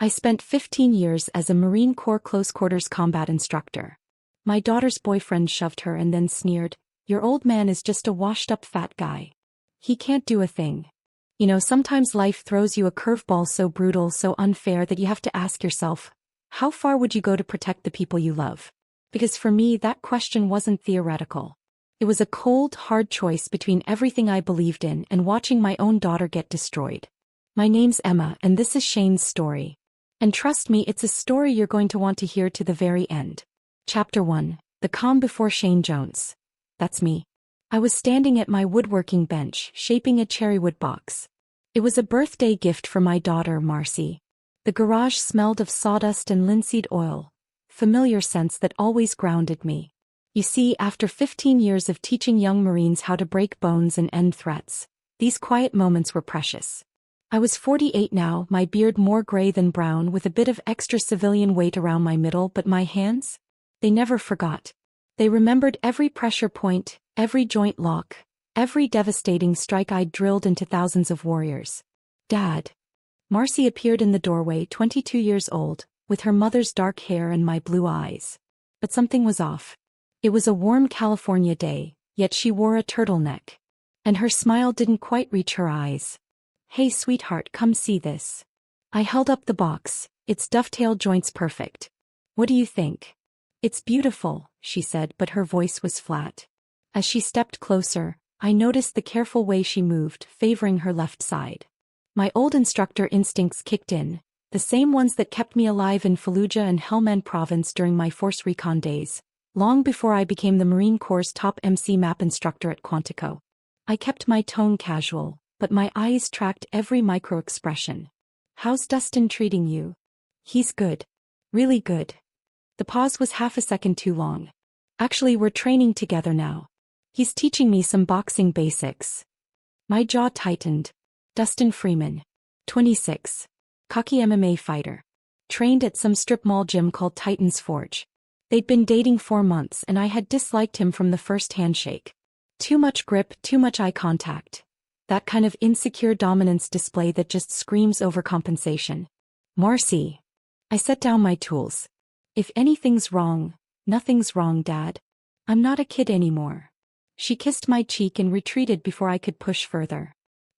I spent 15 years as a Marine Corps close-quarters combat instructor. My daughter's boyfriend shoved her and then sneered, "Your old man is just a washed-up fat guy. He can't do a thing." You know, sometimes life throws you a curveball so brutal, so unfair that you have to ask yourself, how far would you go to protect the people you love? Because for me, that question wasn't theoretical. It was a cold, hard choice between everything I believed in and watching my own daughter get destroyed. My name's Emma, and this is Shane's story. And trust me, it's a story you're going to want to hear to the very end. Chapter 1. The calm before Shane Jones. That's me. I was standing at my woodworking bench, shaping a cherrywood box. It was a birthday gift for my daughter, Marcy. The garage smelled of sawdust and linseed oil, familiar scents that always grounded me. You see, after 15 years of teaching young Marines how to break bones and end threats, these quiet moments were precious. I was 48 now, my beard more gray than brown with a bit of extra civilian weight around my middle, but my hands? They never forgot. They remembered every pressure point, every joint lock, every devastating strike I'd drilled into thousands of warriors. "Dad." Marcy appeared in the doorway, 22 years old, with her mother's dark hair and my blue eyes. But something was off. It was a warm California day, yet she wore a turtleneck. And her smile didn't quite reach her eyes. "Hey sweetheart, come see this." I held up the box, its dovetail joints perfect. "What do you think?" "It's beautiful," she said, but her voice was flat. As she stepped closer, I noticed the careful way she moved, favoring her left side. My old instructor instincts kicked in, the same ones that kept me alive in Fallujah and Helmand Province during my force recon days, long before I became the Marine Corps' top MC map instructor at Quantico. I kept my tone casual, but my eyes tracked every micro-expression. "How's Dustin treating you?" "He's good. Really good." The pause was half a second too long. "Actually, we're training together now. He's teaching me some boxing basics." My jaw tightened. Dustin Freeman. 26. Cocky MMA fighter. Trained at some strip mall gym called Titan's Forge. They'd been dating 4 months and I had disliked him from the first handshake. Too much grip, too much eye contact. That kind of insecure dominance display that just screams overcompensation. "Marcy." I set down my tools. "If anything's wrong, nothing's wrong, Dad. I'm not a kid anymore." She kissed my cheek and retreated before I could push further.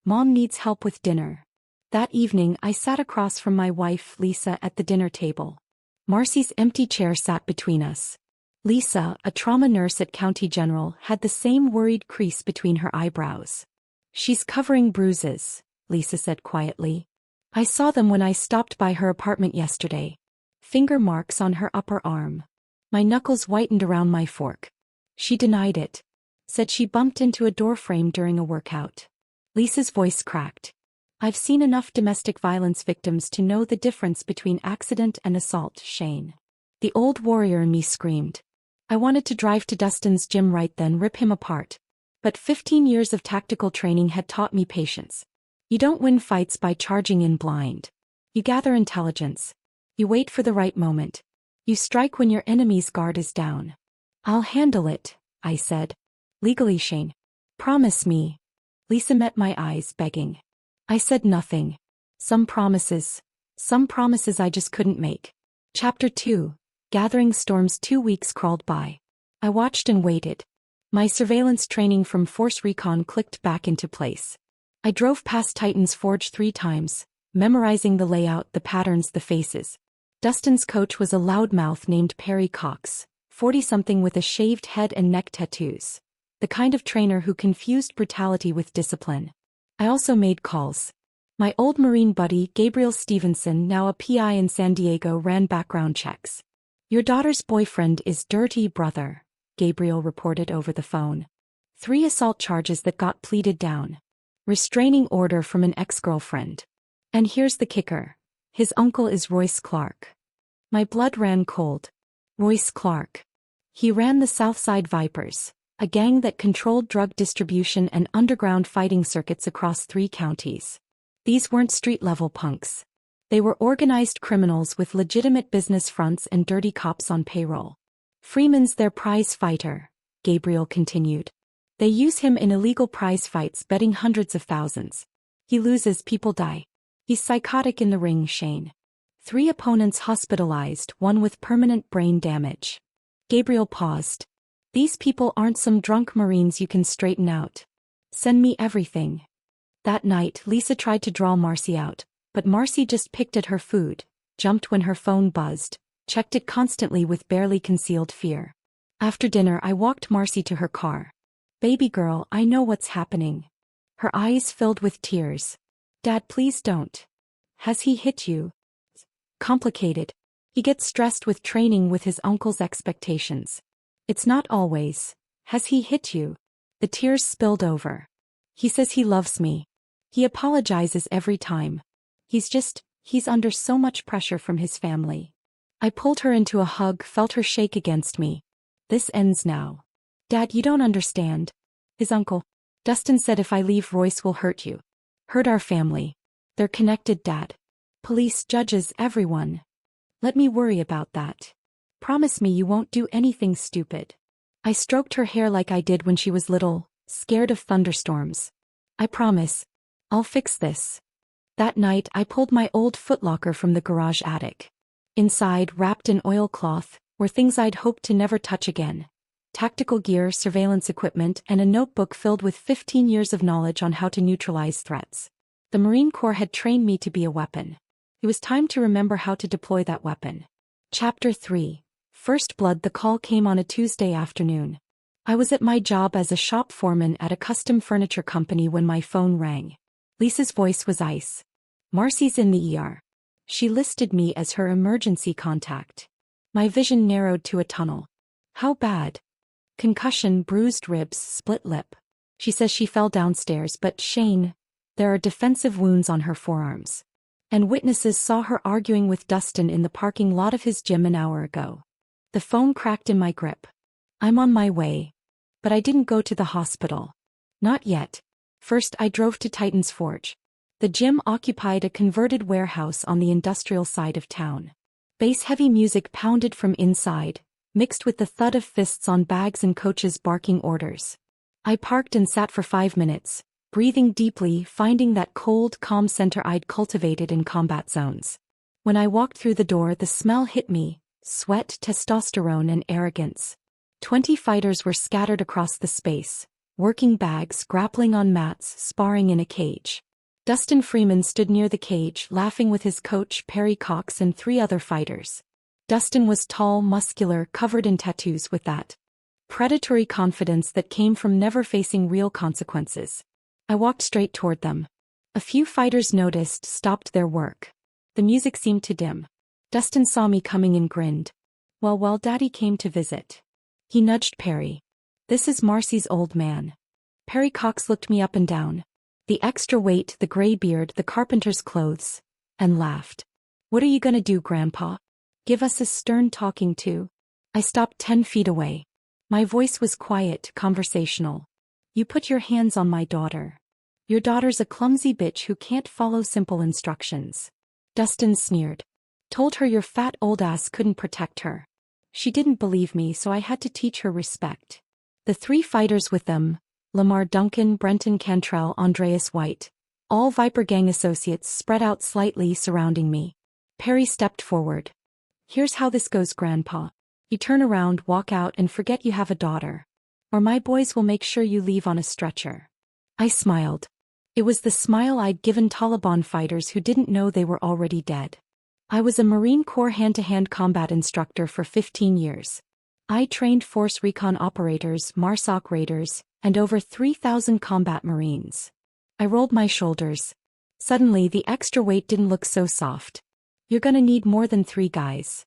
"Mom needs help with dinner." That evening I sat across from my wife, Lisa, at the dinner table. Marcy's empty chair sat between us. Lisa, a trauma nurse at County General, had the same worried crease between her eyebrows. "She's covering bruises," Lisa said quietly. "I saw them when I stopped by her apartment yesterday. Finger marks on her upper arm." My knuckles whitened around my fork. She denied it. Said she bumped into a doorframe during a workout. Lisa's voice cracked. "I've seen enough domestic violence victims to know the difference between accident and assault, Shane." The old warrior in me screamed. I wanted to drive to Dustin's gym right then, rip him apart. But 15 years of tactical training had taught me patience. You don't win fights by charging in blind. You gather intelligence. You wait for the right moment. You strike when your enemy's guard is down. "I'll handle it," I said. "Legally, Shane. Promise me." Lisa met my eyes, begging. I said nothing. Some promises I just couldn't make. Chapter 2. Gathering storms. 2 weeks crawled by. I watched and waited. My surveillance training from Force Recon clicked back into place. I drove past Titan's Forge 3 times, memorizing the layout, the patterns, the faces. Dustin's coach was a loudmouth named Perry Cox, 40-something with a shaved head and neck tattoos. The kind of trainer who confused brutality with discipline. I also made calls. My old Marine buddy, Gabriel Stevenson, now a PI in San Diego, ran background checks. "Your daughter's boyfriend is dirty, brother," Gabriel reported over the phone. 3 assault charges that got pleaded down. Restraining order from an ex-girlfriend. And here's the kicker. His uncle is Royce Clark. My blood ran cold. Royce Clark. He ran the Southside Vipers, a gang that controlled drug distribution and underground fighting circuits across 3 counties. These weren't street-level punks. They were organized criminals with legitimate business fronts and dirty cops on payroll. "Freeman's their prize fighter," Gabriel continued. "They use him in illegal prize fights, betting hundreds of thousands. He loses, people die. He's psychotic in the ring, Shane. 3 opponents hospitalized, 1 with permanent brain damage. Gabriel paused. These people aren't some drunk Marines you can straighten out. Send me everything. That night, Lisa tried to draw Marcy out, but Marcy just picked at her food, jumped when her phone buzzed, checked it constantly with barely concealed fear. After dinner, I walked Marcy to her car. Baby girl, I know what's happening. Her eyes filled with tears. Dad, please don't. Has he hit you? Complicated. He gets stressed with training with his uncle's expectations. It's not always. Has he hit you? The tears spilled over. He says he loves me. He apologizes every time. He's under so much pressure from his family. I pulled her into a hug, felt her shake against me. This ends now. Dad, you don't understand. His uncle. Dustin said if I leave, Royce will hurt you. Hurt our family. They're connected, Dad. Police, judges, everyone. Let me worry about that. Promise me you won't do anything stupid. I stroked her hair like I did when she was little, scared of thunderstorms. I promise. I'll fix this. That night, I pulled my old footlocker from the garage attic. Inside, wrapped in oilcloth, were things I'd hoped to never touch again. Tactical gear, surveillance equipment, and a notebook filled with 15 years of knowledge on how to neutralize threats. The Marine Corps had trained me to be a weapon. It was time to remember how to deploy that weapon. Chapter 3. First Blood. The call came on a Tuesday afternoon. I was at my job as a shop foreman at a custom furniture company when my phone rang. Lisa's voice was ice. Marcy's in the ER. She listed me as her emergency contact. My vision narrowed to a tunnel. How bad? Concussion, bruised ribs, split lip. She says she fell downstairs, but Shane, there are defensive wounds on her forearms. And witnesses saw her arguing with Dustin in the parking lot of his gym an hour ago. The phone cracked in my grip. I'm on my way. But I didn't go to the hospital. Not yet. First, I drove to Titan's Forge. The gym occupied a converted warehouse on the industrial side of town. Bass-heavy music pounded from inside, mixed with the thud of fists on bags and coaches barking orders. I parked and sat for 5 minutes, breathing deeply, finding that cold, calm center I'd cultivated in combat zones. When I walked through the door, the smell hit me: sweat, testosterone, and arrogance. 20 fighters were scattered across the space, working bags, grappling on mats, sparring in a cage. Dustin Freeman stood near the cage, laughing with his coach Perry Cox and 3 other fighters. Dustin was tall, muscular, covered in tattoos, with that predatory confidence that came from never facing real consequences. I walked straight toward them. A few fighters noticed, stopped their work. The music seemed to dim. Dustin saw me coming and grinned. Well, Daddy came to visit. He nudged Perry. This is Marcy's old man. Perry Cox looked me up and down. The extra weight, the gray beard, the carpenter's clothes, and laughed. What are you gonna do, Grandpa? Give us a stern talking to? I stopped 10 feet away. My voice was quiet, conversational. You put your hands on my daughter. Your daughter's a clumsy bitch who can't follow simple instructions. Dustin sneered. Told her your fat old ass couldn't protect her. She didn't believe me, so I had to teach her respect. The 3 fighters with them, Lamar Duncan, Brenton Cantrell, Andreas White, all Viper Gang associates, spread out slightly, surrounding me. Perry stepped forward. Here's how this goes, Grandpa. You turn around, walk out, and forget you have a daughter. Or my boys will make sure you leave on a stretcher. I smiled. It was the smile I'd given Taliban fighters who didn't know they were already dead. I was a Marine Corps hand-to-hand combat instructor for 15 years. I trained Force Recon operators, MARSOC raiders, and over 3,000 combat Marines. I rolled my shoulders. Suddenly, the extra weight didn't look so soft. You're gonna need more than 3 guys.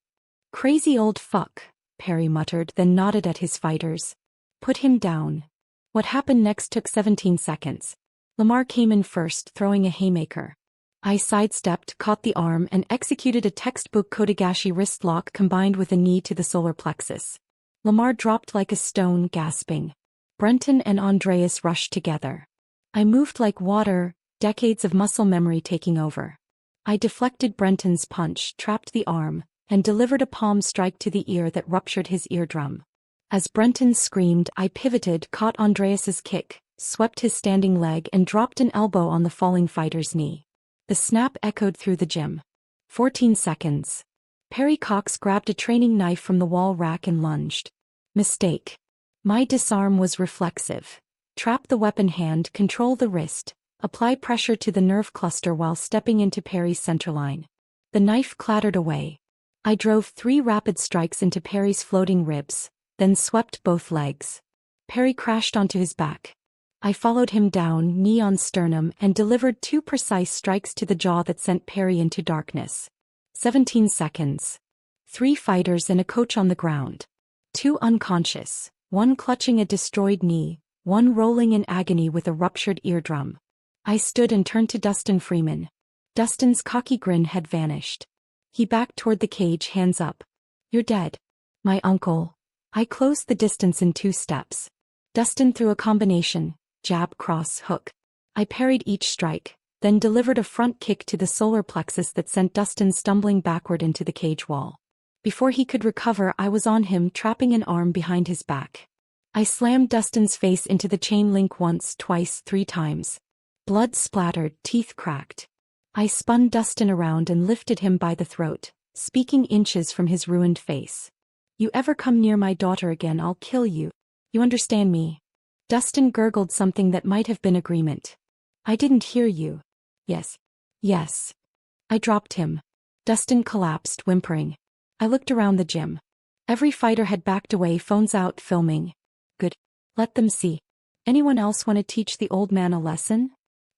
Crazy old fuck, Perry muttered, then nodded at his fighters. Put him down. What happened next took 17 seconds. Lamar came in first, throwing a haymaker. I sidestepped, caught the arm, and executed a textbook Kotegashi wrist lock combined with a knee to the solar plexus. Lamar dropped like a stone, gasping. Brenton and Andreas rushed together. I moved like water, decades of muscle memory taking over. I deflected Brenton's punch, trapped the arm, and delivered a palm strike to the ear that ruptured his eardrum. As Brenton screamed, I pivoted, caught Andreas's kick, swept his standing leg, and dropped an elbow on the falling fighter's knee. The snap echoed through the gym. 14 seconds. Perry Cox grabbed a training knife from the wall rack and lunged. Mistake. My disarm was reflexive. Trap the weapon hand, control the wrist, apply pressure to the nerve cluster while stepping into Perry's centerline. The knife clattered away. I drove 3 rapid strikes into Perry's floating ribs, then swept both legs. Perry crashed onto his back. I followed him down, knee on sternum, and delivered 2 precise strikes to the jaw that sent Perry into darkness. 17 seconds. 3 fighters and a coach on the ground. 2 unconscious, 1 clutching a destroyed knee, 1 rolling in agony with a ruptured eardrum. I stood and turned to Dustin Freeman. Dustin's cocky grin had vanished. He backed toward the cage, hands up. You're dead. My uncle. I closed the distance in 2 steps. Dustin threw a combination, jab, cross, hook. I parried each strike, then delivered a front kick to the solar plexus that sent Dustin stumbling backward into the cage wall. Before he could recover, I was on him, trapping an arm behind his back. I slammed Dustin's face into the chain link once, twice, 3 times. Blood splattered, teeth cracked. I spun Dustin around and lifted him by the throat, speaking inches from his ruined face. You ever come near my daughter again, I'll kill you. You understand me? Dustin gurgled something that might have been agreement. I didn't hear you. Yes. Yes. I dropped him. Dustin collapsed, whimpering. I looked around the gym. Every fighter had backed away, phones out, filming. Good. Let them see. Anyone else want to teach the old man a lesson?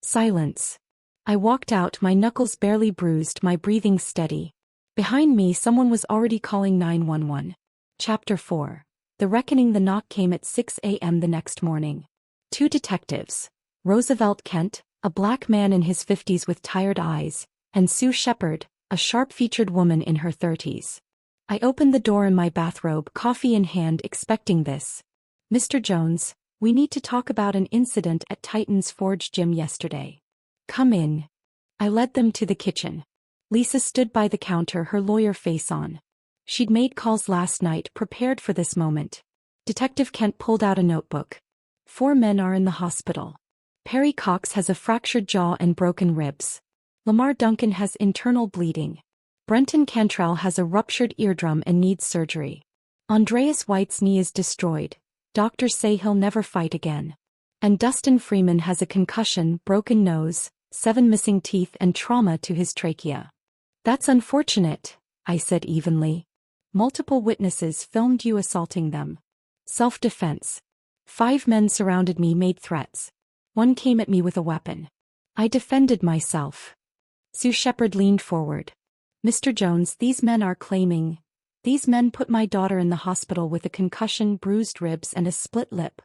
Silence. I walked out, my knuckles barely bruised, my breathing steady. Behind me, someone was already calling 911. Chapter 4. The Reckoning. The knock came at 6 a.m. the next morning. 2 detectives. Roosevelt Kent, a black man in his 50s with tired eyes, and Sue Shepard, a sharp-featured woman in her 30s. I opened the door in my bathrobe, coffee in hand, expecting this. Mr. Jones, we need to talk about an incident at Titan's Forge gym yesterday. Come in. I led them to the kitchen. Lisa stood by the counter, her lawyer face on. She'd made calls last night, prepared for this moment. Detective Kent pulled out a notebook. 4 men are in the hospital. Perry Cox has a fractured jaw and broken ribs. Lamar Duncan has internal bleeding. Brenton Cantrell has a ruptured eardrum and needs surgery. Andreas White's knee is destroyed. Doctors say he'll never fight again. And Dustin Freeman has a concussion, broken nose, 7 missing teeth, and trauma to his trachea. That's unfortunate, I said evenly. Multiple witnesses filmed you assaulting them. Self-defense. 5 men surrounded me, made threats. 1 came at me with a weapon. I defended myself. Sue Shepard leaned forward. Mr. Jones, these men are claiming. These men put my daughter in the hospital with a concussion, bruised ribs, and a split lip.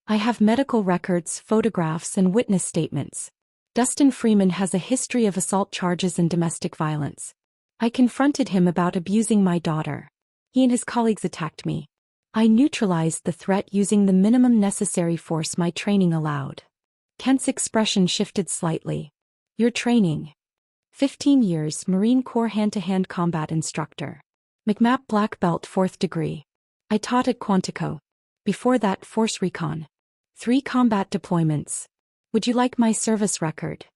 I have medical records, photographs, and witness statements. Dustin Freeman has a history of assault charges and domestic violence. I confronted him about abusing my daughter. He and his colleagues attacked me. I neutralized the threat using the minimum necessary force my training allowed. Kent's expression shifted slightly. Your training. 15 years, Marine Corps hand-to-hand combat instructor. McMap black belt 4th degree. I taught at Quantico. Before that, Force Recon. 3 combat deployments. Would you like my service record?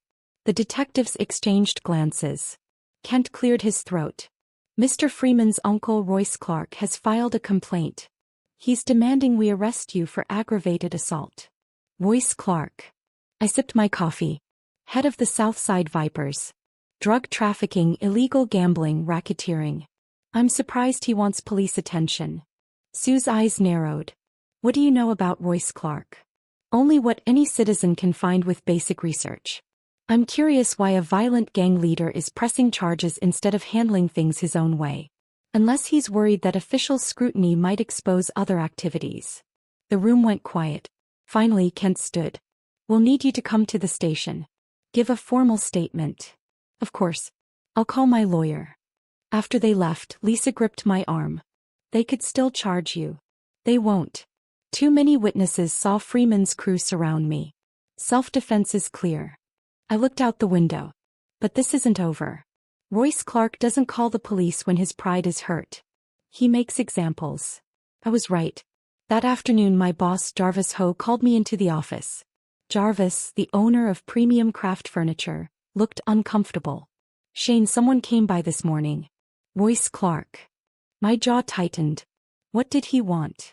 The detectives exchanged glances. Kent cleared his throat. Mr. Freeman's uncle Royce Clark has filed a complaint. He's demanding we arrest you for aggravated assault. Royce Clark. I sipped my coffee. Head of the Southside Vipers. Drug trafficking, illegal gambling, racketeering. I'm surprised he wants police attention. Sue's eyes narrowed. What do you know about Royce Clark? Only what any citizen can find with basic research. I'm curious why a violent gang leader is pressing charges instead of handling things his own way. Unless he's worried that official scrutiny might expose other activities. The room went quiet. Finally, Kent stood. We'll need you to come to the station. Give a formal statement. Of course. I'll call my lawyer. After they left, Lisa gripped my arm. They could still charge you. They won't. Too many witnesses saw Freeman's crew surround me. Self-defense is clear. I looked out the window. But this isn't over. Royce Clark doesn't call the police when his pride is hurt. He makes examples. I was right. That afternoon my boss Jarvis Ho called me into the office. Jarvis, the owner of Premium Craft Furniture, looked uncomfortable. Shane, someone came by this morning. Royce Clark. My jaw tightened. What did he want?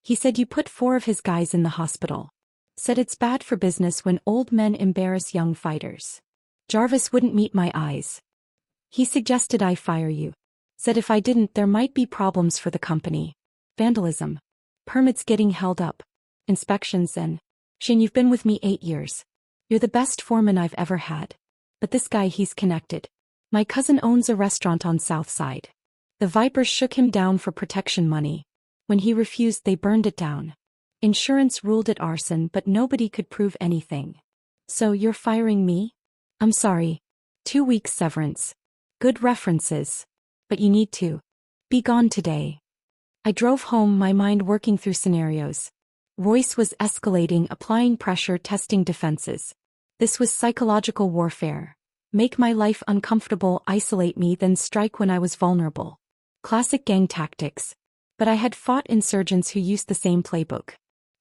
He said you put 4 of his guys in the hospital. Said it's bad for business when old men embarrass young fighters. Jarvis wouldn't meet my eyes. He suggested I fire you. Said if I didn't there might be problems for the company. Vandalism. Permits getting held up. Inspections and... Shane, you've been with me 8 years. You're the best foreman I've ever had. But this guy, he's connected. My cousin owns a restaurant on South Side. The Vipers shook him down for protection money. When he refused, they burned it down. Insurance ruled it arson, but nobody could prove anything. So you're firing me? I'm sorry. 2 weeks severance. Good references. But you need to be gone today. I drove home, my mind working through scenarios. Royce was escalating, applying pressure, testing defenses. This was psychological warfare. Make my life uncomfortable, isolate me, then strike when I was vulnerable. Classic gang tactics. But I had fought insurgents who used the same playbook.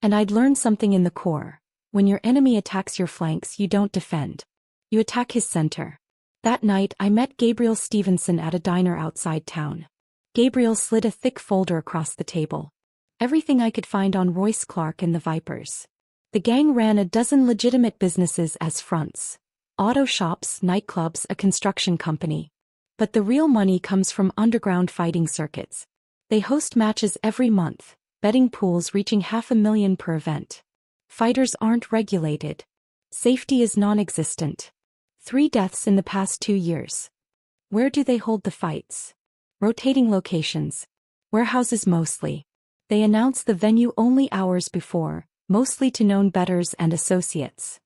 And I'd learned something in the core. When your enemy attacks your flanks, you don't defend. You attack his center. That night, I met Gabriel Stevenson at a diner outside town. Gabriel slid a thick folder across the table. Everything I could find on Royce Clark and the Vipers. The gang ran a dozen legitimate businesses as fronts. Auto shops, nightclubs, a construction company. But the real money comes from underground fighting circuits. They host matches every month, betting pools reaching $500,000 per event. Fighters aren't regulated. Safety is non-existent. 3 deaths in the past 2 years. Where do they hold the fights? Rotating locations. Warehouses mostly. They announce the venue only hours before, mostly to known bettors and associates.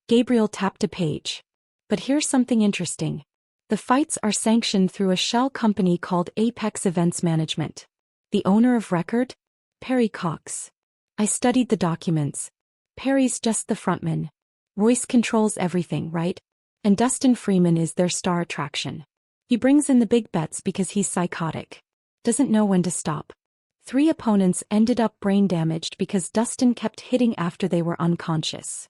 Gabriel tapped a page. But here's something interesting. The fights are sanctioned through a shell company called Apex Events Management. The owner of record? Perry Cox. I studied the documents. Perry's just the frontman. Royce controls everything, right? And Dustin Freeman is their star attraction. He brings in the big bets because he's psychotic. Doesn't know when to stop. 3 opponents ended up brain damaged because Dustin kept hitting after they were unconscious.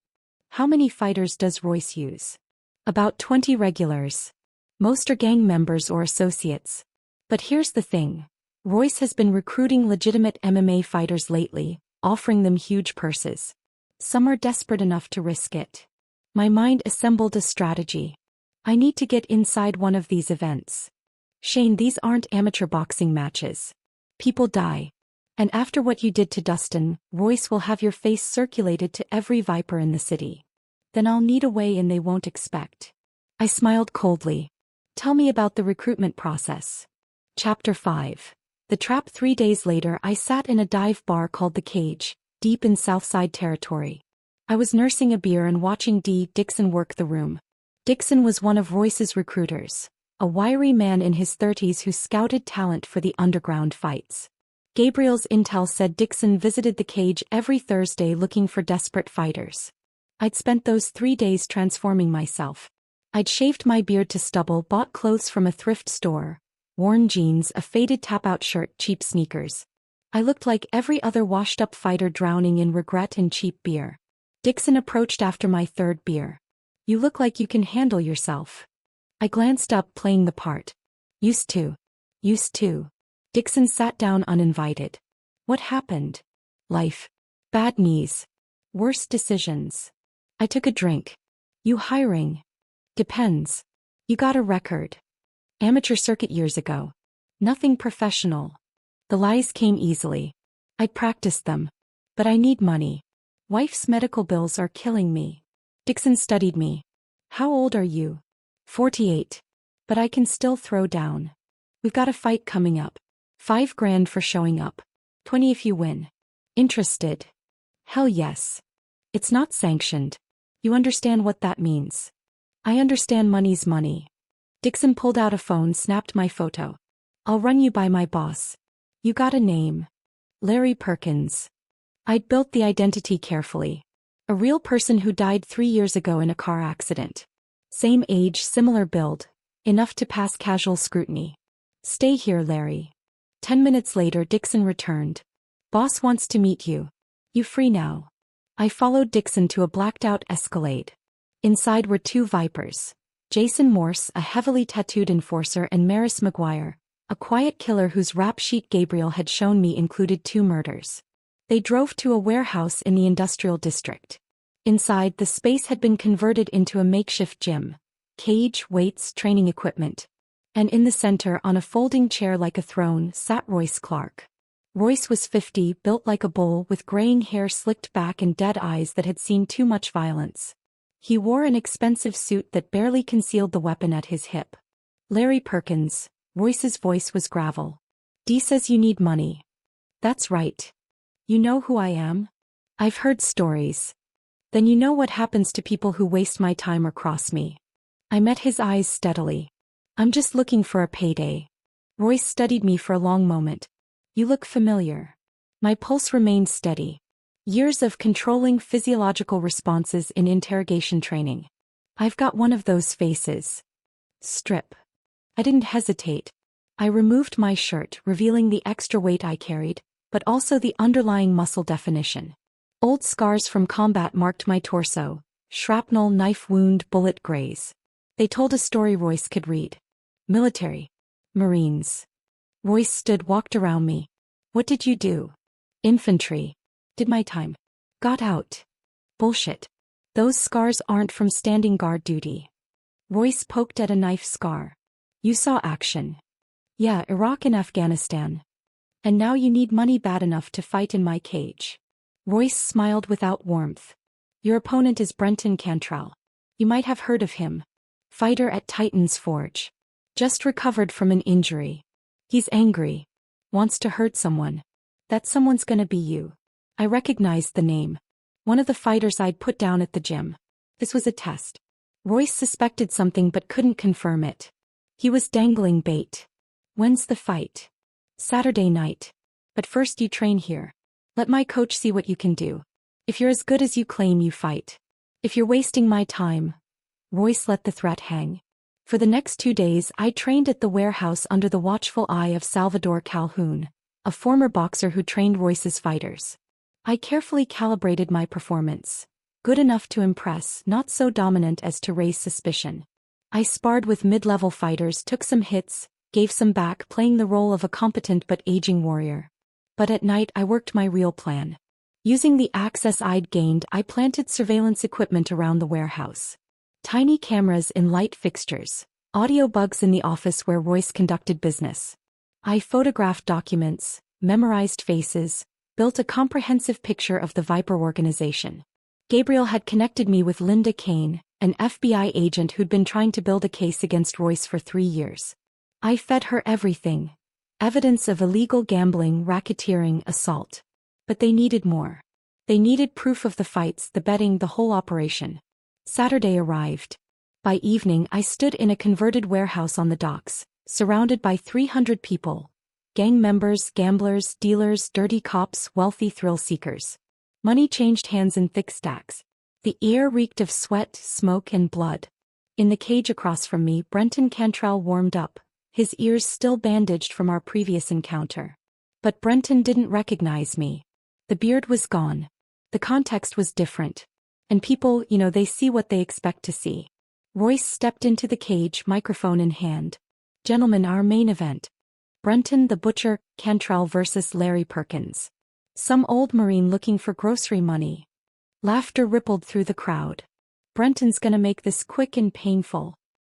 How many fighters does Royce use? About 20 regulars. Most are gang members or associates. But here's the thing. Royce has been recruiting legitimate MMA fighters lately, offering them huge purses. Some are desperate enough to risk it. My mind assembled a strategy. I need to get inside one of these events. Shane, these aren't amateur boxing matches. People die. And after what you did to Dustin, Royce will have your face circulated to every Viper in the city. Then I'll need a way in they won't expect. I smiled coldly. Tell me about the recruitment process. Chapter 5. The Trap. 3 days later, I sat in a dive bar called The Cage, deep in Southside territory. I was nursing a beer and watching Dixon work the room. Dixon was one of Royce's recruiters, a wiry man in his 30s who scouted talent for the underground fights. Gabriel's intel said Dixon visited The Cage every Thursday looking for desperate fighters. I'd spent those 3 days transforming myself. I'd shaved my beard to stubble, bought clothes from a thrift store, worn jeans, a faded tap-out shirt, cheap sneakers. I looked like every other washed-up fighter drowning in regret and cheap beer. Dixon approached after my 3rd beer. You look like you can handle yourself. I glanced up, playing the part. Used to. Dixon sat down uninvited. What happened? Life. Bad knees. Worse decisions. I took a drink. You hiring? Depends. You got a record. Amateur circuit years ago. Nothing professional. The lies came easily. I practiced them. But I need money. Wife's medical bills are killing me. Dixon studied me. How old are you? 48. But I can still throw down. We've got a fight coming up. $5,000 for showing up. 20 if you win. Interested? Hell yes. It's not sanctioned. You understand what that means. I understand money's money. Dixon pulled out a phone, snapped my photo. I'll run you by my boss. You got a name. Larry Perkins. I'd built the identity carefully. A real person who died 3 years ago in a car accident. Same age, similar build. Enough to pass casual scrutiny. Stay here, Larry. 10 minutes later, Dixon returned. Boss wants to meet you. You free now? I followed Dixon to a blacked-out Escalade. Inside were 2 Vipers. Jason Morse, a heavily tattooed enforcer, and Maris McGuire, a quiet killer whose rap sheet Gabriel had shown me included 2 murders. They drove to a warehouse in the industrial district. Inside, the space had been converted into a makeshift gym. Cage, weights, training equipment. And in the center, on a folding chair like a throne, sat Royce Clark. Royce was 50, built like a bull, with graying hair slicked back and dead eyes that had seen too much violence. He wore an expensive suit that barely concealed the weapon at his hip. Larry Perkins, Royce's voice was gravel. "Dee says you need money." "That's right. You know who I am?" "I've heard stories." "Then you know what happens to people who waste my time or cross me." I met his eyes steadily. "I'm just looking for a payday." Royce studied me for a long moment. "You look familiar." My pulse remained steady. Years of controlling physiological responses in interrogation training. "I've got one of those faces." "Strip." I didn't hesitate. I removed my shirt, revealing the extra weight I carried, but also the underlying muscle definition. Old scars from combat marked my torso: shrapnel, knife wound, bullet graze. They told a story Royce could read. "Military. Marines." Royce stood, walked around me. "What did you do?" "Infantry. Did my time. Got out." "Bullshit. Those scars aren't from standing guard duty." Royce poked at a knife scar. "You saw action." "Yeah, Iraq and Afghanistan. And now you need money bad enough to fight in my cage." Royce smiled without warmth. "Your opponent is Brenton Cantrell. You might have heard of him. Fighter at Titan's Forge. Just recovered from an injury. He's angry. Wants to hurt someone. That someone's gonna be you." I recognized the name. One of the fighters I'd put down at the gym. This was a test. Royce suspected something but couldn't confirm it. He was dangling bait. "When's the fight?" "Saturday night. But first you train here. Let my coach see what you can do. If you're as good as you claim, you fight. If you're wasting my time..." Royce let the threat hang. For the next 2 days I trained at the warehouse under the watchful eye of Salvador Calhoun, a former boxer who trained Royce's fighters. I carefully calibrated my performance. Good enough to impress, not so dominant as to raise suspicion. I sparred with mid-level fighters, took some hits, gave some back, playing the role of a competent but aging warrior. But at night I worked my real plan. Using the access I'd gained, I planted surveillance equipment around the warehouse. Tiny cameras in light fixtures, audio bugs in the office where Royce conducted business. I photographed documents, memorized faces, built a comprehensive picture of the Viper organization. Gabriel had connected me with Linda Kane, an FBI agent who'd been trying to build a case against Royce for 3 years. I fed her everything. Evidence of illegal gambling, racketeering, assault. But they needed more. They needed proof of the fights, the betting, the whole operation. Saturday arrived. By evening I stood in a converted warehouse on the docks, surrounded by 300 people. Gang members, gamblers, dealers, dirty cops, wealthy thrill seekers. Money changed hands in thick stacks. The air reeked of sweat, smoke, and blood. In the cage across from me, Brenton Cantrell warmed up, his ears still bandaged from our previous encounter. But Brenton didn't recognize me. The beard was gone. The context was different. And people, they see what they expect to see. Royce stepped into the cage, microphone in hand. "Gentlemen, our main event. Brenton the Butcher, Cantrell versus Larry Perkins. Some old Marine looking for grocery money." Laughter rippled through the crowd. "Brenton's gonna make this quick and painful."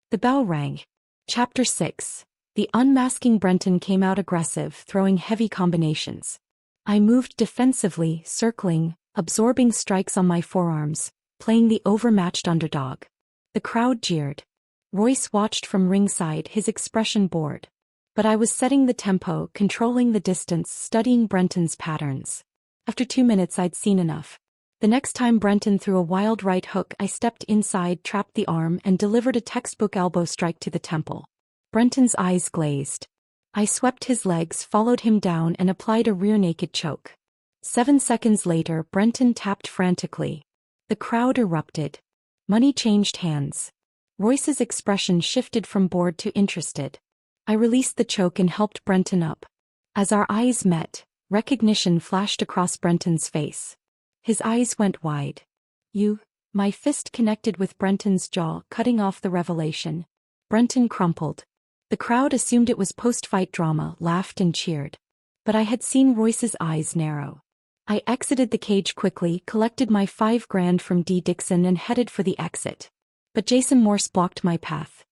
The bell rang. Chapter 6. The unmasking Brenton came out aggressive, throwing heavy combinations. I moved defensively, circling, absorbing strikes on my forearms, playing the overmatched underdog. The crowd jeered. Royce watched from ringside, his expression bored. But I was setting the tempo, controlling the distance, studying Brenton's patterns. After 2 minutes I'd seen enough. The next time Brenton threw a wild right hook, I stepped inside, trapped the arm, and delivered a textbook elbow strike to the temple. Brenton's eyes glazed. I swept his legs, followed him down, and applied a rear naked choke. 7 seconds later, Brenton tapped frantically. The crowd erupted. Money changed hands. Royce's expression shifted from bored to interested. I released the choke and helped Brenton up. As our eyes met, recognition flashed across Brenton's face. His eyes went wide. "You My fist connected with Brenton's jaw, cutting off the revelation. Brenton crumpled. The crowd assumed it was post-fight drama, laughed and cheered. But I had seen Royce's eyes narrow. I exited the cage quickly, collected my $5,000 from D. Dixon and headed for the exit. But Jason Morse blocked my path.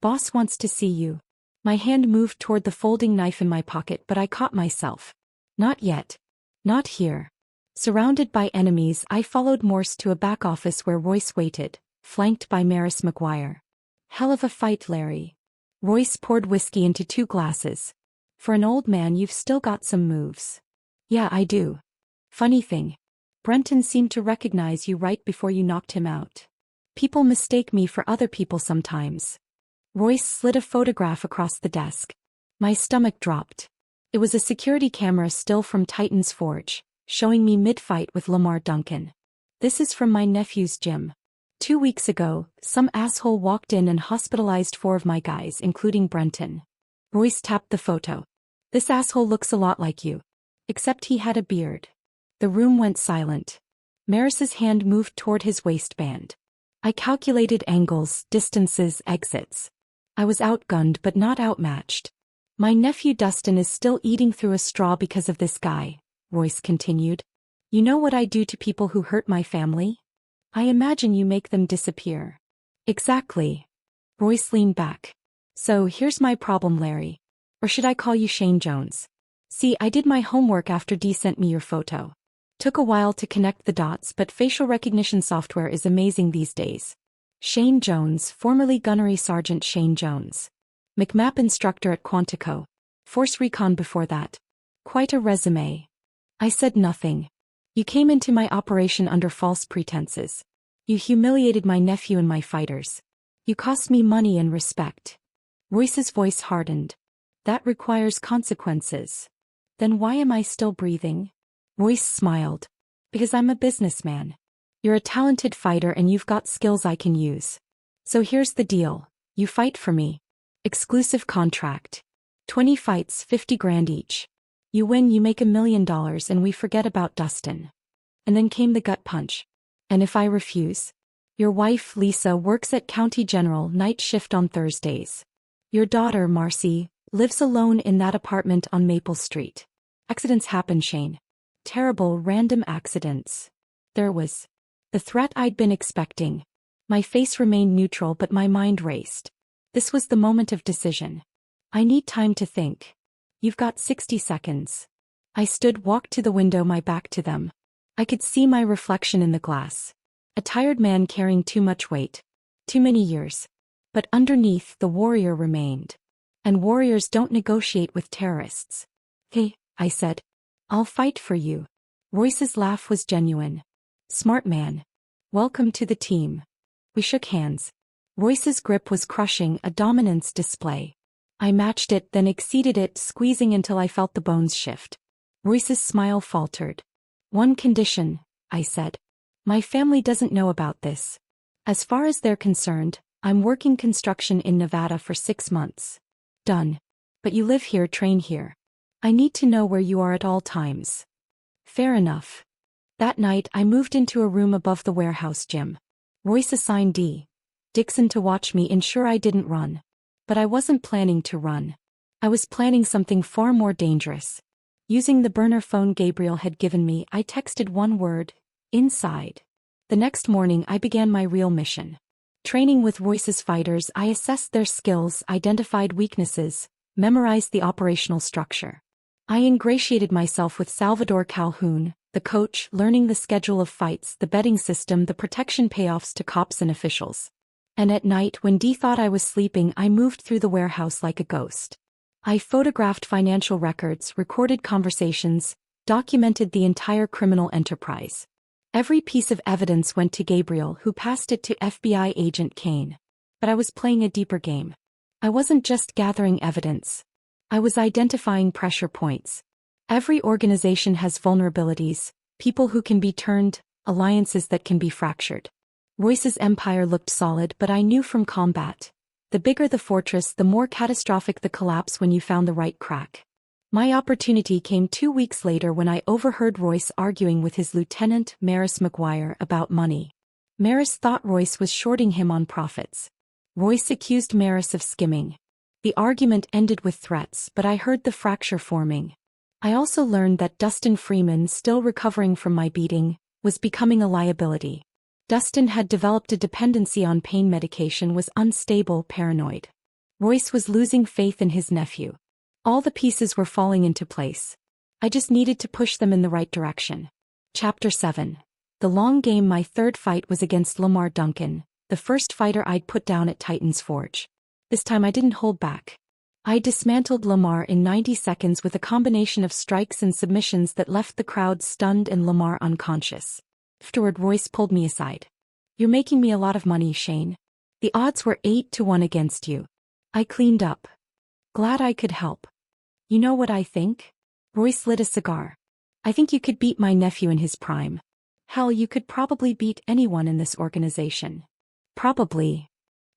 "Boss wants to see you." My hand moved toward the folding knife in my pocket, but I caught myself. "Not yet. Not here." Surrounded by enemies, I followed Morse to a back office where Royce waited, flanked by Maris McGuire. "Hell of a fight, Larry." Royce poured whiskey into 2 glasses. "For an old man, you've still got some moves." "Yeah, I do. Funny thing. Brenton seemed to recognize you right before you knocked him out. People mistake me for other people sometimes." Royce slid a photograph across the desk. My stomach dropped. It was a security camera still from Titan's Forge, showing me mid-fight with Lamar Duncan. "This is from my nephew's gym. 2 weeks ago, some asshole walked in and hospitalized 4 of my guys, including Brenton." Royce tapped the photo. "This asshole looks a lot like you. Except he had a beard." The room went silent. Maris's hand moved toward his waistband. I calculated angles, distances, exits. I was outgunned but not outmatched. "My nephew Dustin is still eating through a straw because of this guy," Royce continued. "You know what I do to people who hurt my family? I imagine you make them disappear." "Exactly." Royce leaned back. "So here's my problem, Larry. Or should I call you Shane Jones? See, I did my homework after Dee sent me your photo. Took a while to connect the dots, but facial recognition software is amazing these days. Shane Jones, formerly Gunnery Sergeant Shane Jones. McMap instructor at Quantico. Force Recon before that. Quite a resume." I said nothing. "You came into my operation under false pretenses. You humiliated my nephew and my fighters. You cost me money and respect." Royce's voice hardened. "That requires consequences. Then why am I still breathing?" Royce smiled. "Because I'm a businessman. You're a talented fighter and you've got skills I can use. So here's the deal. You fight for me. Exclusive contract. 20 fights, $50,000 each. You win, you make $1 million and we forget about Dustin." And then came the gut punch. "And if I refuse? Your wife, Lisa, works at County General night shift on Thursdays. Your daughter, Marcy, lives alone in that apartment on Maple Street. Accidents happen, Shane. Terrible random accidents." There was the threat I'd been expecting. My face remained neutral but my mind raced. This was the moment of decision. "I need time to think." "You've got 60 seconds. I stood, walked to the window, my back to them. I could see my reflection in the glass. A tired man carrying too much weight. Too many years. But underneath, the warrior remained. And warriors don't negotiate with terrorists. "Hey," I said. "I'll fight for you." Royce's laugh was genuine. "Smart man. Welcome to the team." We shook hands. Royce's grip was crushing, a dominance display. I matched it, then exceeded it, squeezing until I felt the bones shift. Royce's smile faltered. "One condition," I said. "My family doesn't know about this. As far as they're concerned, I'm working construction in Nevada for 6 months. Done. But you live here, train here. I need to know where you are at all times." "Fair enough." That night, I moved into a room above the warehouse gym. Royce assigned D. Dixon to watch me, ensure I didn't run. But I wasn't planning to run. I was planning something far more dangerous. Using the burner phone Gabriel had given me, I texted one word: inside. The next morning, I began my real mission. Training with Royce's fighters, I assessed their skills, identified weaknesses, memorized the operational structure. I ingratiated myself with Salvador Calhoun, the coach, learning the schedule of fights, the betting system, the protection payoffs to cops and officials. And at night, when Dee thought I was sleeping, I moved through the warehouse like a ghost. I photographed financial records, recorded conversations, documented the entire criminal enterprise. Every piece of evidence went to Gabriel, who passed it to FBI agent Kane. But I was playing a deeper game. I wasn't just gathering evidence. I was identifying pressure points. Every organization has vulnerabilities, people who can be turned, alliances that can be fractured. Royce's empire looked solid, but I knew from combat. The bigger the fortress, the more catastrophic the collapse when you found the right crack. My opportunity came 2 weeks later when I overheard Royce arguing with his lieutenant, Maris McGuire, about money. Maris thought Royce was shorting him on profits. Royce accused Maris of skimming. The argument ended with threats, but I heard the fracture forming. I also learned that Dustin Freeman, still recovering from my beating, was becoming a liability. Dustin had developed a dependency on pain medication, was unstable, paranoid. Royce was losing faith in his nephew. All the pieces were falling into place. I just needed to push them in the right direction. Chapter 7. The long game. My third fight was against Lamar Duncan, the first fighter I'd put down at Titan's Forge. This time I didn't hold back. I dismantled Lamar in 90 seconds with a combination of strikes and submissions that left the crowd stunned and Lamar unconscious. Afterward, Royce pulled me aside. "You're making me a lot of money, Shane. The odds were 8-1 against you." I cleaned up. "Glad I could help. You know what I think?" Royce lit a cigar. "I think you could beat my nephew in his prime. Hell, you could probably beat anyone in this organization." "Probably.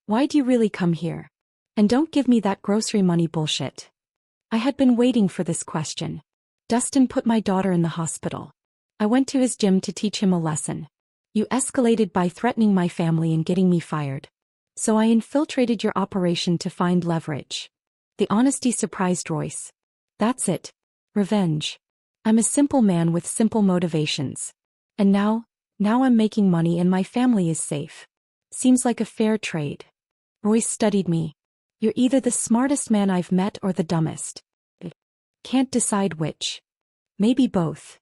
Why do you really come here? And don't give me that grocery money bullshit." I had been waiting for this question. Dustin put my daughter in the hospital. I went to his gym to teach him a lesson. "You escalated by threatening my family and getting me fired. So I infiltrated your operation to find leverage." The honesty surprised Royce. "That's it. Revenge. I'm a simple man with simple motivations. And now I'm making money and my family is safe. Seems like a fair trade." Royce studied me. "You're either the smartest man I've met or the dumbest. Can't decide which. Maybe both."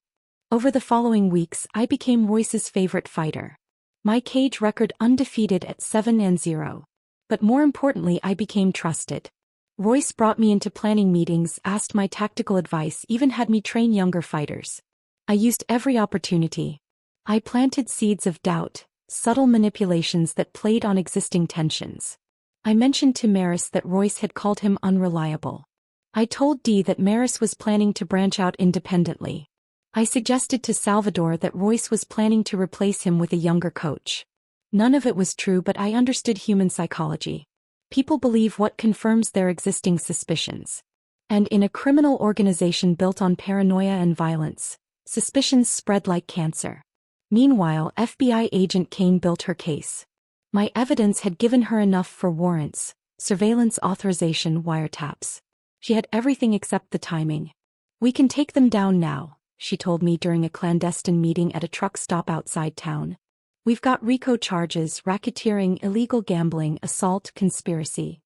Over the following weeks, I became Royce's favorite fighter. My cage record undefeated at 7-0. But more importantly, I became trusted. Royce brought me into planning meetings, asked my tactical advice, even had me train younger fighters. I used every opportunity. I planted seeds of doubt, subtle manipulations that played on existing tensions. I mentioned to Maris that Royce had called him unreliable. I told Dee that Maris was planning to branch out independently. I suggested to Salvador that Royce was planning to replace him with a younger coach. None of it was true, but I understood human psychology. People believe what confirms their existing suspicions. And in a criminal organization built on paranoia and violence, suspicions spread like cancer. Meanwhile, FBI agent Kane built her case. My evidence had given her enough for warrants, surveillance authorization, wiretaps. She had everything except the timing. "We can take them down now," she told me during a clandestine meeting at a truck stop outside town. "We've got RICO charges, racketeering, illegal gambling, assault, conspiracy."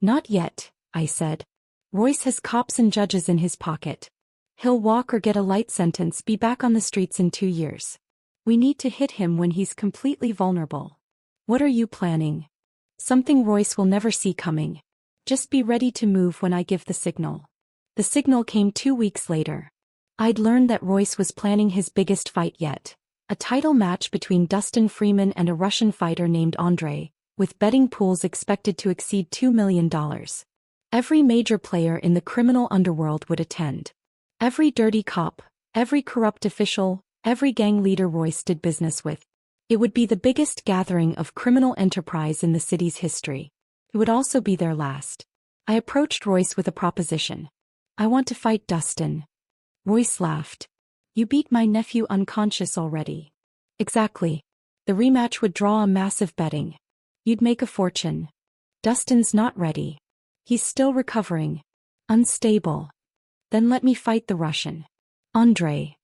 "Not yet," I said. "Royce has cops and judges in his pocket. He'll walk or get a light sentence, be back on the streets in 2 years. We need to hit him when he's completely vulnerable." "What are you planning?" "Something Royce will never see coming. Just be ready to move when I give the signal." The signal came 2 weeks later. I'd learned that Royce was planning his biggest fight yet. A title match between Dustin Freeman and a Russian fighter named Andre, with betting pools expected to exceed $2 million. Every major player in the criminal underworld would attend. Every dirty cop, every corrupt official, every gang leader Royce did business with. It would be the biggest gathering of criminal enterprise in the city's history. It would also be their last. I approached Royce with a proposition. "I want to fight Dustin." Royce laughed. "You beat my nephew unconscious already." "Exactly. The rematch would draw a massive betting. You'd make a fortune." "Dustin's not ready. He's still recovering. Unstable." "Then let me fight the Russian." "Andre."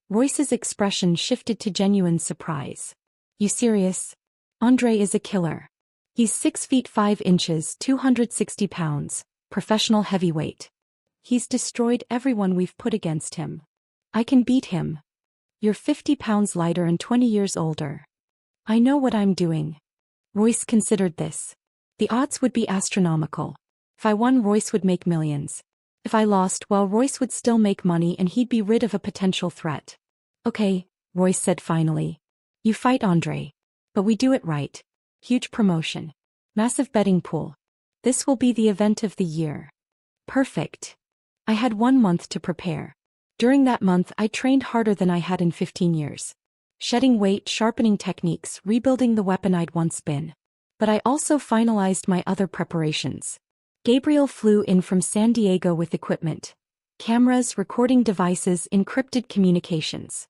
Royce's expression shifted to genuine surprise. "You serious? Andre is a killer. He's 6 feet 5 inches, 260 pounds, professional heavyweight. He's destroyed everyone we've put against him. I can beat him. You're 50 pounds lighter and 20 years older. I know what I'm doing." Royce considered this. The odds would be astronomical. If I won, Royce would make millions. If I lost, well, Royce would still make money and he'd be rid of a potential threat. "Okay," Royce said finally. "You fight Andre. But we do it right. Huge promotion. Massive betting pool. This will be the event of the year." Perfect. I had 1 month to prepare. During that month, I trained harder than I had in 15 years. Shedding weight, sharpening techniques, rebuilding the weapon I'd once been. But I also finalized my other preparations. Gabriel flew in from San Diego with equipment. Cameras, recording devices, encrypted communications.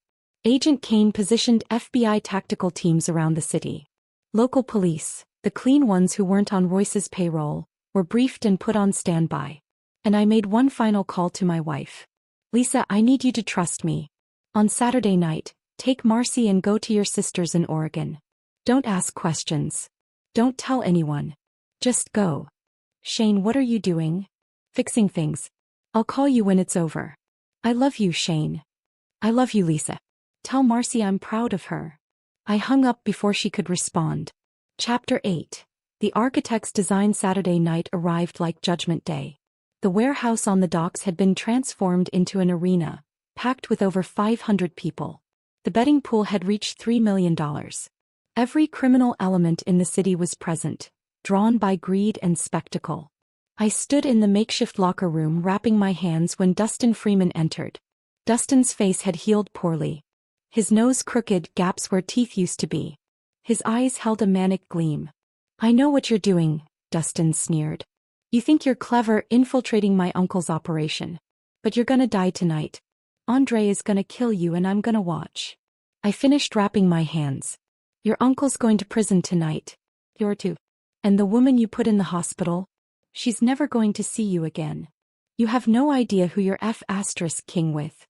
Agent Kane positioned FBI tactical teams around the city. Local police, the clean ones who weren't on Royce's payroll, were briefed and put on standby. And I made one final call to my wife. Lisa, I need you to trust me. On Saturday night, take Marcy and go to your sisters in Oregon. Don't ask questions. Don't tell anyone. Just go. Shane, what are you doing? Fixing things. I'll call you when it's over. I love you, Shane. I love you, Lisa. Tell Marcy I'm proud of her. I hung up before she could respond. Chapter 8. The architect's design. Saturday night arrived like Judgment Day. The warehouse on the docks had been transformed into an arena, packed with over 500 people. The betting pool had reached $3 million. Every criminal element in the city was present, drawn by greed and spectacle. I stood in the makeshift locker room wrapping my hands when Dustin Freeman entered. Dustin's face had healed poorly. His nose crooked, gaps where teeth used to be. His eyes held a manic gleam. I know what you're doing, Dustin sneered. You think you're clever infiltrating my uncle's operation. But you're gonna die tonight. Andre is gonna kill you and I'm gonna watch. I finished wrapping my hands. Your uncle's going to prison tonight. You're too. And the woman you put in the hospital? She's never going to see you again. You have no idea who you're F***ing with.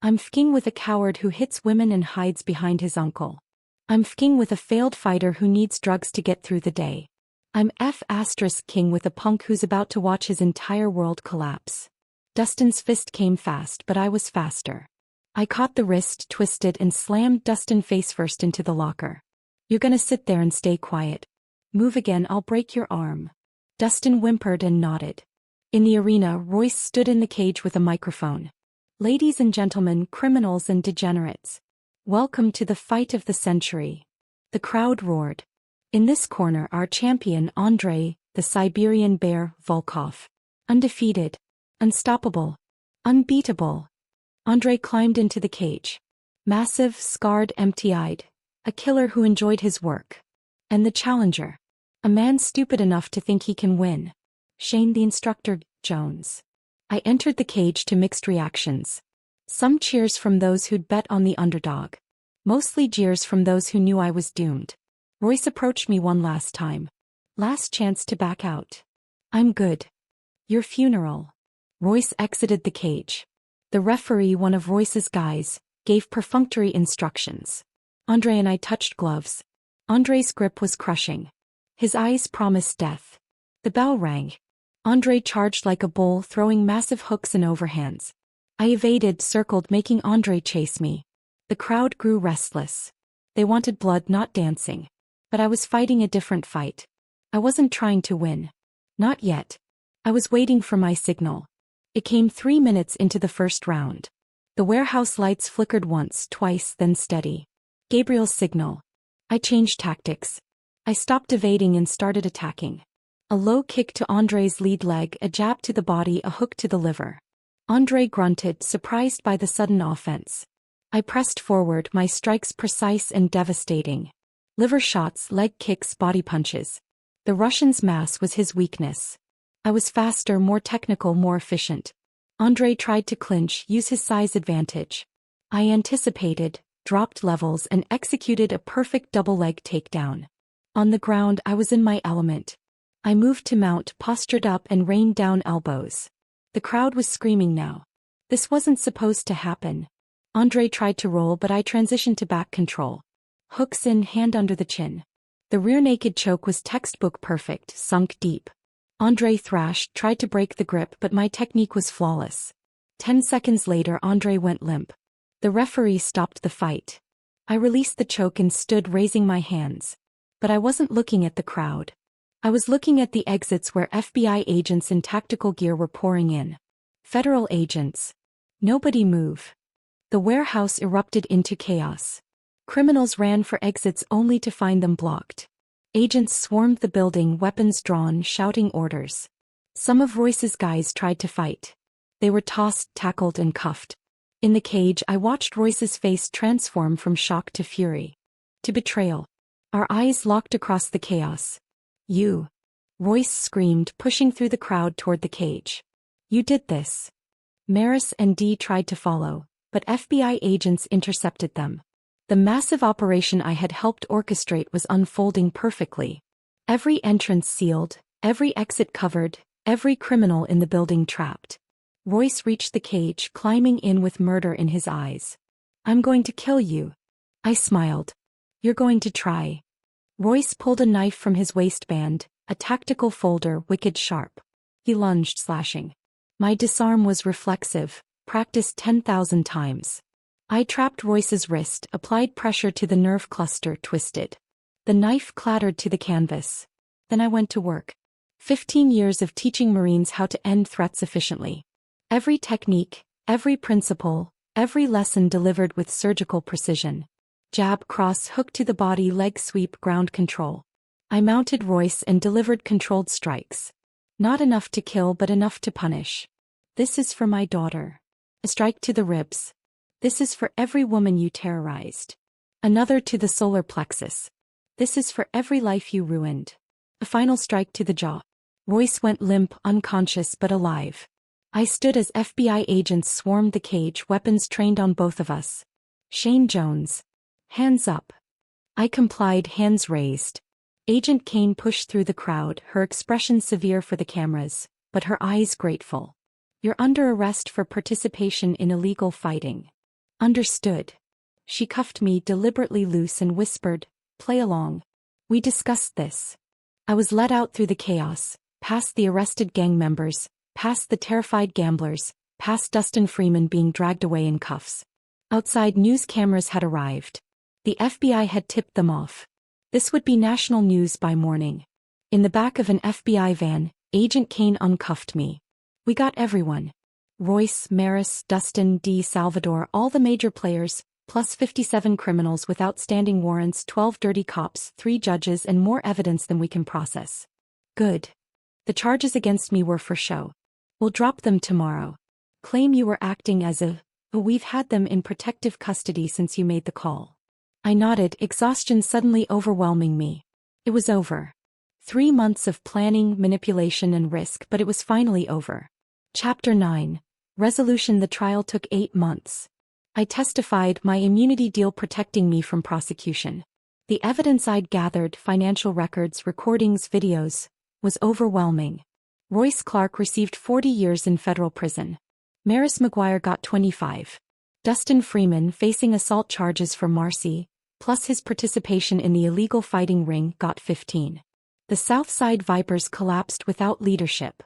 I'm f***ing with a coward who hits women and hides behind his uncle. I'm f***ing with a failed fighter who needs drugs to get through the day. I'm F***ing with a punk who's about to watch his entire world collapse. Dustin's fist came fast, but I was faster. I caught the wrist, twisted, and slammed Dustin face first into the locker. You're gonna sit there and stay quiet. Move again, I'll break your arm. Dustin whimpered and nodded. In the arena, Royce stood in the cage with a microphone. Ladies and gentlemen, criminals and degenerates. Welcome to the fight of the century. The crowd roared. In this corner, our champion, Andre, the Siberian bear, Volkov. Undefeated. Unstoppable. Unbeatable. Andre climbed into the cage. Massive, scarred, empty-eyed. A killer who enjoyed his work. And the challenger. A man stupid enough to think he can win. Shane the Instructor, Jones. I entered the cage to mixed reactions. Some cheers from those who'd bet on the underdog. Mostly jeers from those who knew I was doomed. Royce approached me one last time. Last chance to back out. I'm good. Your funeral. Royce exited the cage. The referee, one of Royce's guys, gave perfunctory instructions. Andre and I touched gloves. Andre's grip was crushing. His eyes promised death. The bell rang. Andre charged like a bull, throwing massive hooks and overhands. I evaded, circled, making Andre chase me. The crowd grew restless. They wanted blood, not dancing. But I was fighting a different fight. I wasn't trying to win. Not yet. I was waiting for my signal. It came 3 minutes into the first round. The warehouse lights flickered once, twice, then steady. Gabriel's signal. I changed tactics. I stopped evading and started attacking. A low kick to Andre's lead leg, a jab to the body, a hook to the liver. Andre grunted, surprised by the sudden offense. I pressed forward, my strikes precise and devastating. Liver shots, leg kicks, body punches. The Russian's mass was his weakness. I was faster, more technical, more efficient. Andre tried to clinch, use his size advantage. I anticipated, dropped levels, and executed a perfect double leg takedown. On the ground, I was in my element. I moved to mount, postured up, and rained down elbows. The crowd was screaming now. This wasn't supposed to happen. Andre tried to roll, but I transitioned to back control. Hooks in, hand under the chin. The rear naked choke was textbook perfect, sunk deep. Andre thrashed, tried to break the grip, but my technique was flawless. 10 seconds later, Andre went limp. The referee stopped the fight. I released the choke and stood raising my hands. But I wasn't looking at the crowd. I was looking at the exits where FBI agents in tactical gear were pouring in. Federal agents. Nobody move. The warehouse erupted into chaos. Criminals ran for exits only to find them blocked. Agents swarmed the building, weapons drawn, shouting orders. Some of Royce's guys tried to fight. They were tossed, tackled, and cuffed. In the cage, I watched Royce's face transform from shock to fury. To betrayal. Our eyes locked across the chaos. You. Royce screamed, pushing through the crowd toward the cage. You did this. Maris and Dee tried to follow. but FBI agents intercepted them. The massive operation I had helped orchestrate was unfolding perfectly. Every entrance sealed, every exit covered, every criminal in the building trapped. Royce reached the cage, climbing in with murder in his eyes. "I'm going to kill you." I smiled. "You're going to try." Royce pulled a knife from his waistband, a tactical folder, wicked sharp. He lunged, slashing. My disarm was reflexive, practiced 10,000 times. I trapped Royce's wrist, applied pressure to the nerve cluster, twisted. The knife clattered to the canvas. Then I went to work. 15 years of teaching Marines how to end threats efficiently. Every technique, every principle, every lesson delivered with surgical precision. Jab, cross, hook to the body, leg sweep, ground control. I mounted Royce and delivered controlled strikes. Not enough to kill, but enough to punish. "This is for my daughter." A strike to the ribs. "This is for every woman you terrorized." Another to the solar plexus. "This is for every life you ruined." A final strike to the jaw. Royce went limp, unconscious but alive. I stood as FBI agents swarmed the cage, weapons trained on both of us. "Shane Jones. Hands up." I complied, hands raised. Agent Kane pushed through the crowd, her expression severe for the cameras, but her eyes grateful. "You're under arrest for participation in illegal fighting." "Understood." She cuffed me deliberately loose and whispered, "Play along." We discussed this. I was led out through the chaos, past the arrested gang members, past the terrified gamblers, past Dustin Freeman being dragged away in cuffs. Outside, news cameras had arrived. The FBI had tipped them off. This would be national news by morning. In the back of an FBI van, Agent Kane uncuffed me. We got everyone. Royce, Maris, Dustin, D. Salvador, all the major players, plus 57 criminals with outstanding warrants, 12 dirty cops, 3 judges, and more evidence than we can process. Good. The charges against me were for show. We'll drop them tomorrow. Claim you were acting as a, we've had them in protective custody since you made the call. I nodded, exhaustion suddenly overwhelming me. It was over. 3 months of planning, manipulation, and risk, but it was finally over. Chapter 9. Resolution. The trial took 8 months. I testified, my immunity deal protecting me from prosecution. The evidence I'd gathered, financial records, recordings, videos, was overwhelming. Royce Clark received 40 years in federal prison. Maris McGuire got 25. Dustin Freeman, facing assault charges for Marcy, plus his participation in the illegal fighting ring, got 15. The Southside Vipers collapsed without leadership.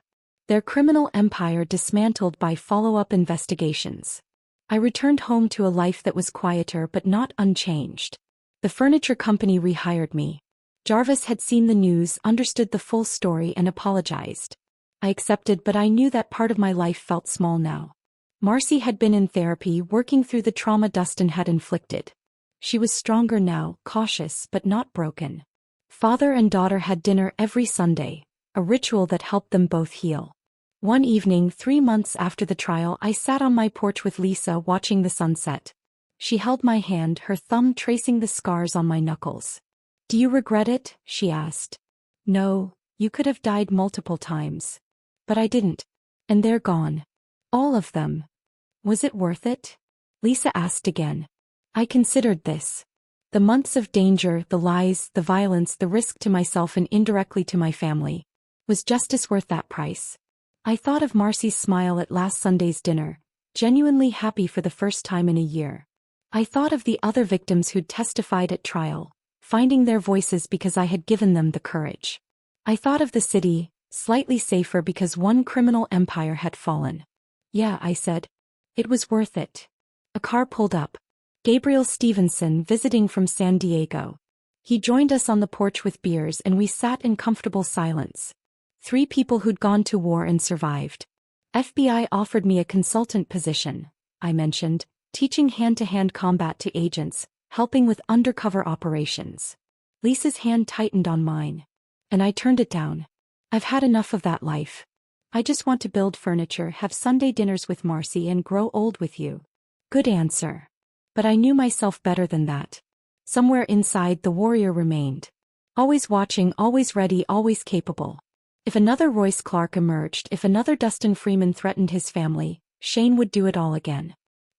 Their criminal empire dismantled by follow-up investigations. I returned home to a life that was quieter but not unchanged. The furniture company rehired me. Jarvis had seen the news, understood the full story, and apologized. I accepted, but I knew that part of my life felt small now. Marcy had been in therapy, working through the trauma Dustin had inflicted. She was stronger now, cautious but not broken. Father and daughter had dinner every Sunday, a ritual that helped them both heal. One evening, 3 months after the trial, I sat on my porch with Lisa, watching the sunset. She held my hand, her thumb tracing the scars on my knuckles. "Do you regret it?" she asked. "No, you could have died multiple times. But I didn't. And they're gone. All of them. Was it worth it?" Lisa asked again. I considered this. The months of danger, the lies, the violence, the risk to myself and indirectly to my family. Was justice worth that price? I thought of Marcy's smile at last Sunday's dinner, genuinely happy for the first time in a year. I thought of the other victims who'd testified at trial, finding their voices because I had given them the courage. I thought of the city, slightly safer because one criminal empire had fallen. "Yeah," I said. "It was worth it." A car pulled up. Gabriel Stevenson, visiting from San Diego. He joined us on the porch with beers and we sat in comfortable silence. 3 people who'd gone to war and survived. FBI offered me a consultant position, I mentioned, teaching hand-to-hand combat to agents, helping with undercover operations. Lisa's hand tightened on mine. And I turned it down. I've had enough of that life. I just want to build furniture, have Sunday dinners with Marcy, and grow old with you. Good answer. But I knew myself better than that. Somewhere inside, the warrior remained. Always watching, always ready, always capable. If another Royce Clark emerged, if another Dustin Freeman threatened his family, Shane would do it all again.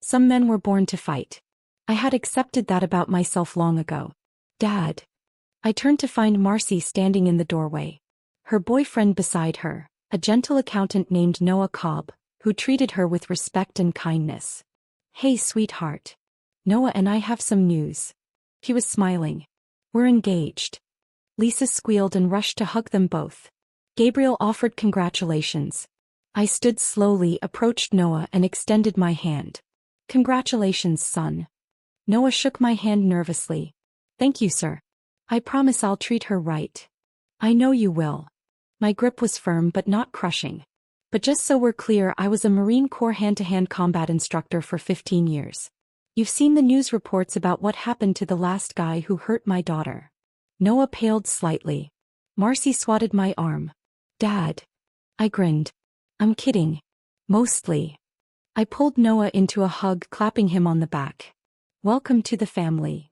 Some men were born to fight. I had accepted that about myself long ago. Dad. I turned to find Marcy standing in the doorway. Her boyfriend beside her, a gentle accountant named Noah Cobb, who treated her with respect and kindness. Hey, sweetheart. Noah and I have some news. He was smiling. We're engaged. Lisa squealed and rushed to hug them both. Gabriel offered congratulations. I stood slowly, approached Noah and extended my hand. Congratulations, son. Noah shook my hand nervously. Thank you, sir. I promise I'll treat her right. I know you will. My grip was firm but not crushing. But just so we're clear, I was a Marine Corps hand-to-hand combat instructor for 15 years. You've seen the news reports about what happened to the last guy who hurt my daughter. Noah paled slightly. Marcy swatted my arm. Dad. I grinned. I'm kidding. Mostly. I pulled Noah into a hug, clapping him on the back. Welcome to the family.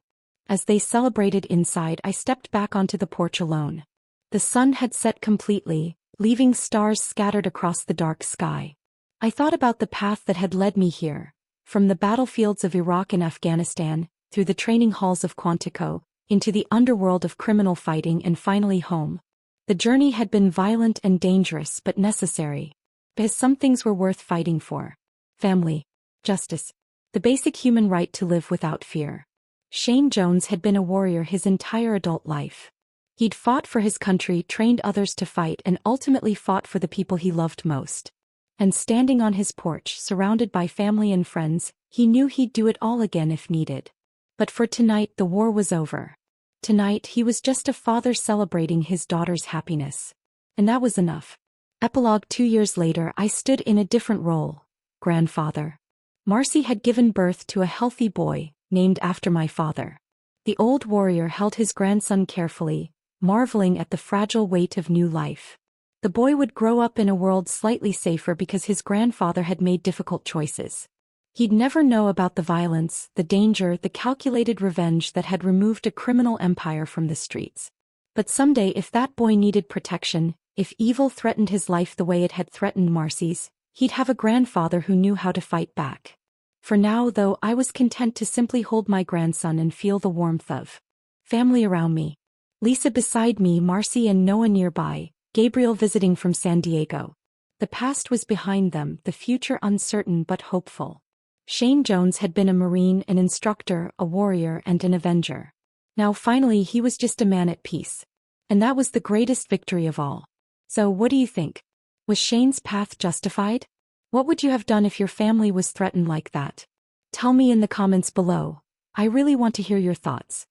As they celebrated inside, I stepped back onto the porch alone. The sun had set completely, leaving stars scattered across the dark sky. I thought about the path that had led me here, from the battlefields of Iraq and Afghanistan, through the training halls of Quantico, into the underworld of criminal fighting and finally home. The journey had been violent and dangerous but necessary. Because some things were worth fighting for. Family. Justice. The basic human right to live without fear. Shane Jones had been a warrior his entire adult life. He'd fought for his country, trained others to fight, and ultimately fought for the people he loved most. And standing on his porch, surrounded by family and friends, he knew he'd do it all again if needed. But for tonight, the war was over. Tonight, he was just a father celebrating his daughter's happiness. And that was enough. Epilogue. 2 years later, I stood in a different role. Grandfather. Marcy had given birth to a healthy boy, named after my father. The old warrior held his grandson carefully, marveling at the fragile weight of new life. The boy would grow up in a world slightly safer because his grandfather had made difficult choices. He'd never know about the violence, the danger, the calculated revenge that had removed a criminal empire from the streets. But someday, if that boy needed protection, if evil threatened his life the way it had threatened Marcy's, he'd have a grandfather who knew how to fight back. For now, though, I was content to simply hold my grandson and feel the warmth of family around me. Lisa beside me, Marcy and Noah nearby, Gabriel visiting from San Diego. The past was behind them, the future uncertain but hopeful. Shane Jones had been a Marine, an instructor, a warrior, and an avenger. Now finally he was just a man at peace. And that was the greatest victory of all. So what do you think? Was Shane's path justified? What would you have done if your family was threatened like that? Tell me in the comments below. I really want to hear your thoughts.